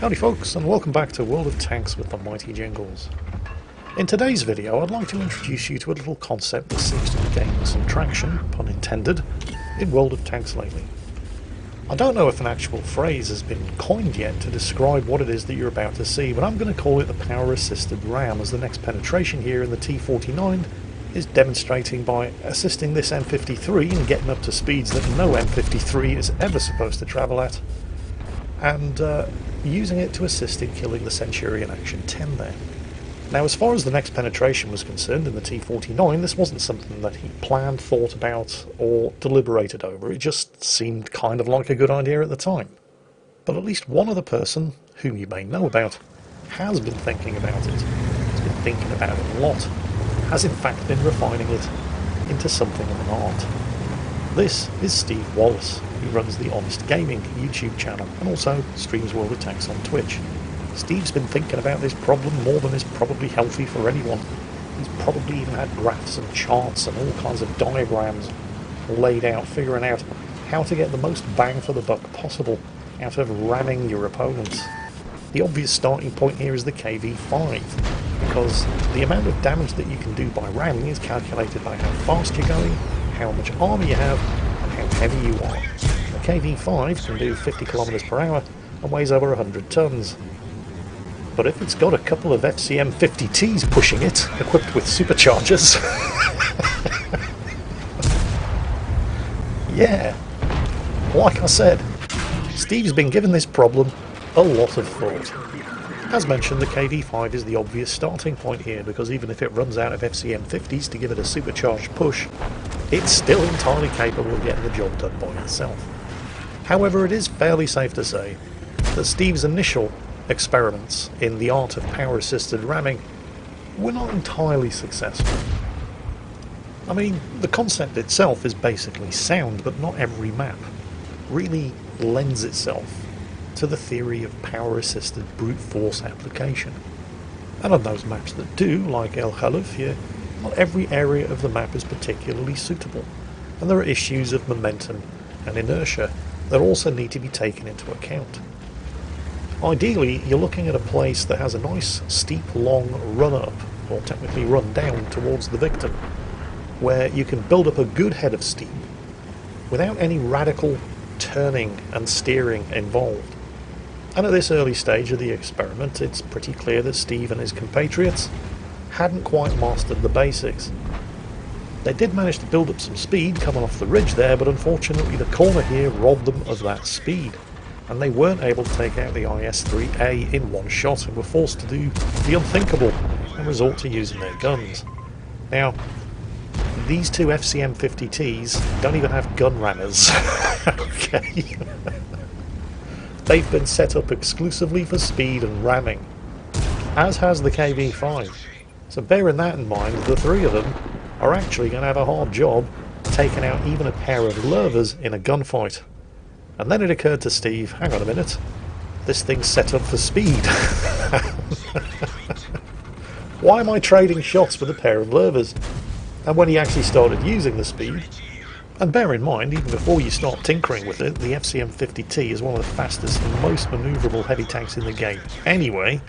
Howdy folks, and welcome back to World of Tanks with the mighty Jingles. In today's video I'd like to introduce you to a little concept that seems to be gaining some traction, pun intended, in World of Tanks lately. I don't know if an actual phrase has been coined yet to describe what it is that you're about to see, but I'm going to call it the power assisted ram, as the next penetration here in the T49 is demonstrating by assisting this M53 in getting up to speeds that no M53 is ever supposed to travel at, and using it to assist in killing the Centurion Action 10 there. Now, as far as the next penetration was concerned in the T49, this wasn't something that he planned, thought about, or deliberated over. It just seemed kind of like a good idea at the time. But at least one other person, whom you may know about, has been thinking about it. Has been thinking about it a lot. Has in fact been refining it into something of an art. This is Steve Wallace, who runs the Honest Gaming YouTube channel and also streams World of Tanks on Twitch. Steve's been thinking about this problem more than is probably healthy for anyone. He's probably even had graphs and charts and all kinds of diagrams laid out, figuring out how to get the most bang for the buck possible out of ramming your opponents. The obvious starting point here is the KV-5, because the amount of damage that you can do by ramming is calculated by how fast you're going, how much armour you have, and how heavy you are. The KV-5 can do 50 kilometers per hour and weighs over 100 tons. But if it's got a couple of FCM-50Ts pushing it, equipped with superchargers, yeah, like I said, Steve's been given this problem a lot of thought. As mentioned, the KV-5 is the obvious starting point here, because even if it runs out of FCM-50s to give it a supercharged push, it's still entirely capable of getting the job done by itself. However, it is fairly safe to say that Steve's initial experiments in the art of power-assisted ramming were not entirely successful. I mean, the concept itself is basically sound, but not every map really lends itself to the theory of power-assisted brute force application. And on those maps that do, like El Khalif here, not every area of the map is particularly suitable, and there are issues of momentum and inertia that also need to be taken into account. Ideally, you're looking at a place that has a nice steep long run up, or technically run down towards the victim, where you can build up a good head of steam without any radical turning and steering involved. And at this early stage of the experiment, it's pretty clear that Steve and his compatriots hadn't quite mastered the basics. They did manage to build up some speed coming off the ridge there, but unfortunately the corner here robbed them of that speed, and they weren't able to take out the IS-3A in one shot and were forced to do the unthinkable and resort to using their guns. Now, these two FCM-50Ts don't even have gun rammers. Okay. They've been set up exclusively for speed and ramming, as has the KV-5. So bearing that in mind, the three of them are actually going to have a hard job taking out even a pair of lurvers in a gunfight. And then it occurred to Steve, hang on a minute, this thing's set up for speed. Why am I trading shots with a pair of lurvers? And when he actually started using the speed, and bear in mind, even before you start tinkering with it, the FCM-50T is one of the fastest and most manoeuvrable heavy tanks in the game anyway,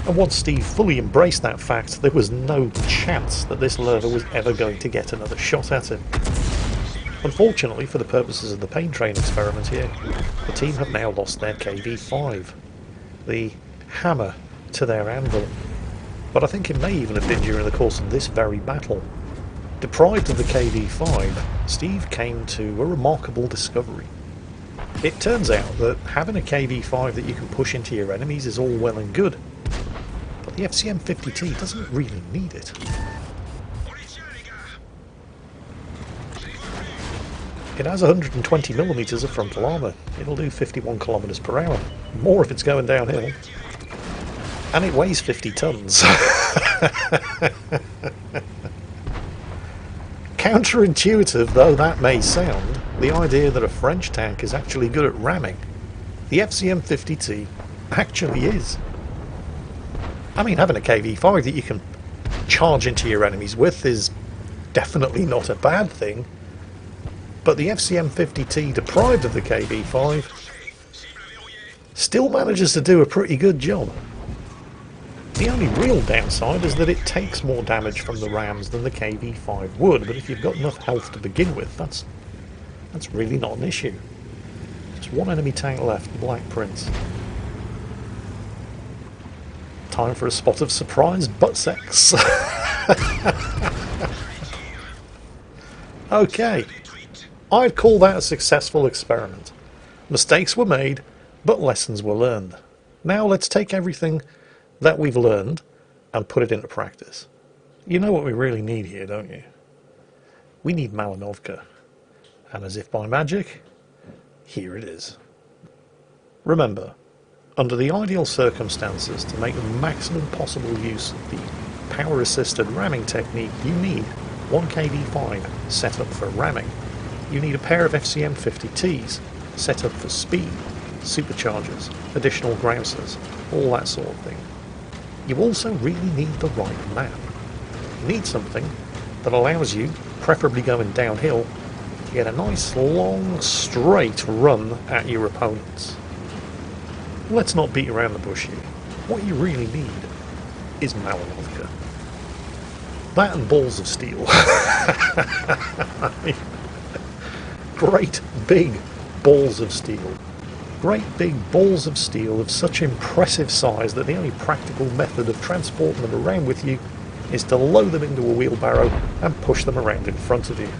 and once Steve fully embraced that fact, there was no chance that this lurver was ever going to get another shot at him. Unfortunately, for the purposes of the pain train experiment here, the team have now lost their KV-5, the hammer to their anvil. But I think it may even have been during the course of this very battle. Deprived of the KV-5, Steve came to a remarkable discovery. It turns out that having a KV-5 that you can push into your enemies is all well and good, but the FCM-50T doesn't really need it. It has 120mm of frontal armour. It'll do 51 kilometers per hour. More if it's going downhill. And it weighs 50 tons. Counterintuitive though that may sound, the idea that a French tank is actually good at ramming, the FCM-50T actually is. I mean, having a KV-5 that you can charge into your enemies with is definitely not a bad thing, but the FCM-50T deprived of the KV-5 still manages to do a pretty good job. The only real downside is that it takes more damage from the rams than the KV-5 would, but if you've got enough health to begin with, that's really not an issue. Just one enemy tank left, the Black Prince. Time for a spot of surprise butt sex. Okay, I'd call that a successful experiment. Mistakes were made, but lessons were learned. Now let's take everything that we've learned and put it into practice. You know what we really need here, don't you? We need Malinovka. And as if by magic, here it is. Remember, under the ideal circumstances, to make the maximum possible use of the power-assisted ramming technique, you need one KV-5 set up for ramming. You need a pair of FCM 50Ts set up for speed, superchargers, additional grousers, all that sort of thing. You also really need the right map. You need something that allows you, preferably going downhill, to get a nice long straight run at your opponents. Let's not beat around the bush here. What you really need is Malinovka. That and balls of steel. I mean, great big balls of steel. Great big balls of steel of such impressive size that the only practical method of transporting them around with you is to load them into a wheelbarrow and push them around in front of you.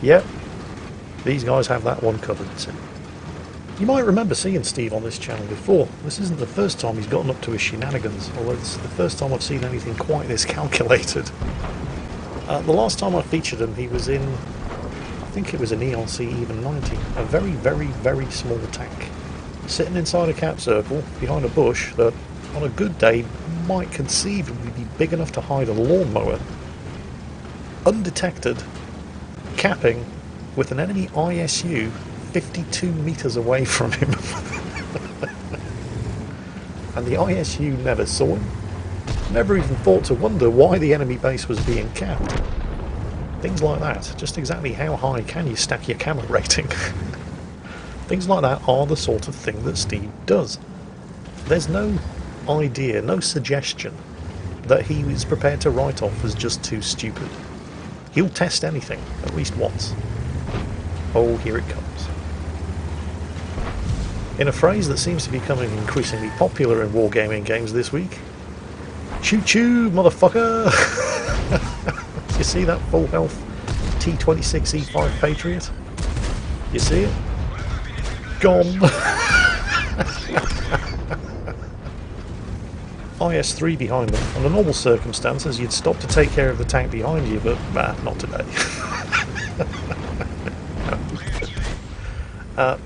Yep, these guys have that one covered too. You might remember seeing Steve on this channel before. This isn't the first time he's gotten up to his shenanigans, although it's the first time I've seen anything quite this calculated. The last time I featured him, he was in, I think it was an ELC even 90, a very, very, very small tank, sitting inside a cap circle behind a bush that, on a good day, might conceivably be big enough to hide a lawnmower, undetected, capping with an enemy ISU 52 metres away from him. And the ISU never saw him, never even thought to wonder why the enemy base was being capped. Things like that. Just exactly how high can you stack your camera rating? Things like that are the sort of thing that Steve does. There's no idea, no suggestion that he is prepared to write off as just too stupid. He'll test anything, at least once. Oh, here it comes. In a phrase that seems to be becoming increasingly popular in wargaming games this week, Choo-Choo, motherfucker! You see that full health T-26E5 Patriot? You see it? Gone! IS-3 behind them. Under normal circumstances you'd stop to take care of the tank behind you, but not today.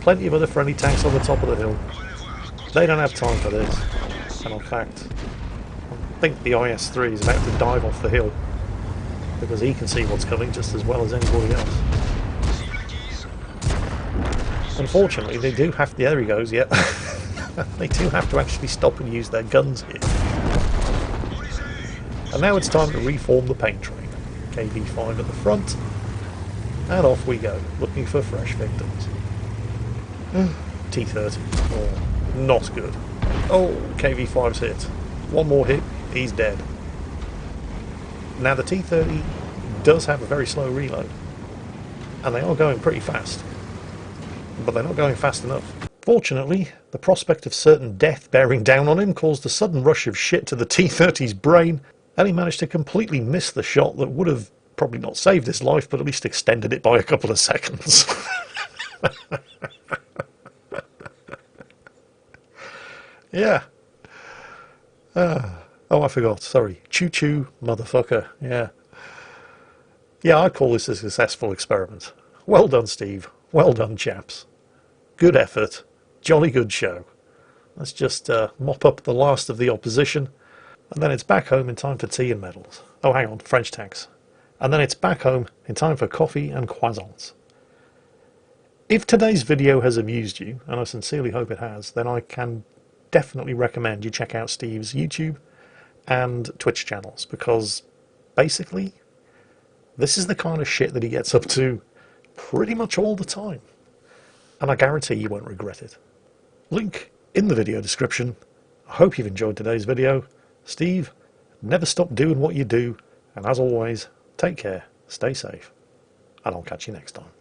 Plenty of other friendly tanks on the top of the hill. They don't have time for this. And in fact, I think the IS-3 is about to dive off the hill, because he can see what's coming just as well as anybody else. Unfortunately, they do have to... There he goes, yeah. They do have to actually stop and use their guns here. And now it's time to reform the paint train. KV-5 at the front, and off we go, looking for fresh victims. T-30, oh, not good. Oh, KV-5's hit. One more hit, he's dead. Now the T-30 does have a very slow reload, and they are going pretty fast, but they're not going fast enough. Fortunately, the prospect of certain death bearing down on him caused a sudden rush of shit to the T-30's brain, and he managed to completely miss the shot that would have probably not saved his life, but at least extended it by a couple of seconds. Yeah. Oh, I forgot. Sorry. Choo-Choo, motherfucker. Yeah. Yeah, I'd call this a successful experiment. Well done, Steve. Well done, chaps. Good effort. Jolly good show. Let's just mop up the last of the opposition, and then it's back home in time for tea and medals. Oh, hang on. French tanks. And then it's back home in time for coffee and croissants. If today's video has amused you, and I sincerely hope it has, then I can definitely recommend you check out Steve's YouTube and Twitch channels, because basically this is the kind of shit that he gets up to pretty much all the time, and I guarantee you won't regret it. Link in the video description. I hope you've enjoyed today's video. Steve, never stop doing what you do, and as always, take care, stay safe, and I'll catch you next time.